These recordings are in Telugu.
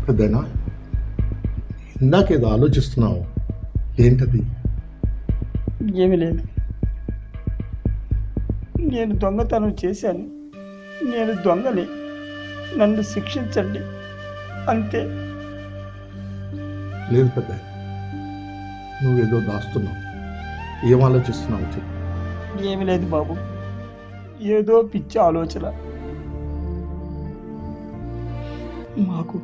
పెద్దనా, ఇందాకేదో ఆలోచిస్తున్నావు, ఏంటది? ఏమీ లేదు. నేను దొంగతనం చేశాను. నేను దొంగని. నన్ను శిక్షించండి, అంతే. లేదు పెద్ద, నువ్వేదో దాస్తున్నావు. ఏం ఆలోచిస్తున్నావు చెప్పు. ఏమీ లేదు బాబు, ఏదో పిచ్చి ఆలోచన. మాకు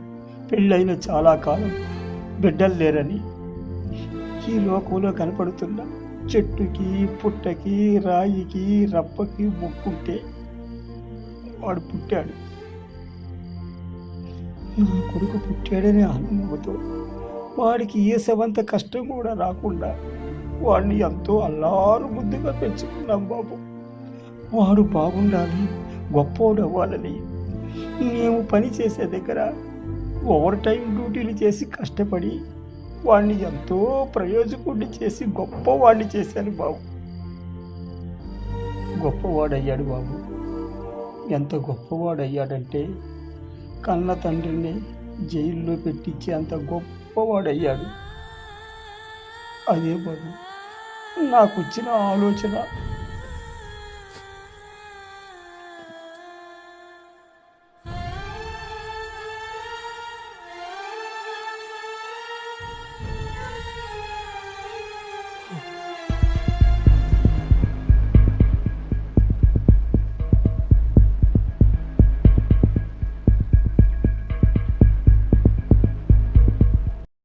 పెళ్ళైన చాలా కాలం బిడ్డలు లేరని ఈ లోకంలో కనపడుతున్న చెట్టుకి, పుట్టకి, రాయికి, రప్పకి మొక్కుంటే వాడు పుట్టాడు. నా కొడుకు పుట్టాడనే ఆనందంతో వాడికి ఏ సవంత కష్టం కూడా రాకుండా వాడిని ఎంతో అల్లారు ముద్దుగా పెంచుకున్నాం బాబు. వాడు బాగుండాలి, గొప్పోడు అవ్వాలని మేము పని చేసే దగ్గర ఓవర్ టైం డ్యూటీలు చేసి కష్టపడి వాడిని ఎంతో ప్రయోజకుడిని చేసి గొప్పవాడిని చేశాను బాబు. గొప్పవాడయ్యాడు బాబు. ఎంత గొప్పవాడయ్యాడంటే కన్న తండ్రిని జైల్లో పెట్టించి అంత గొప్పవాడయ్యాడు. అదే బాబు నాకు వచ్చిన ఆలోచన.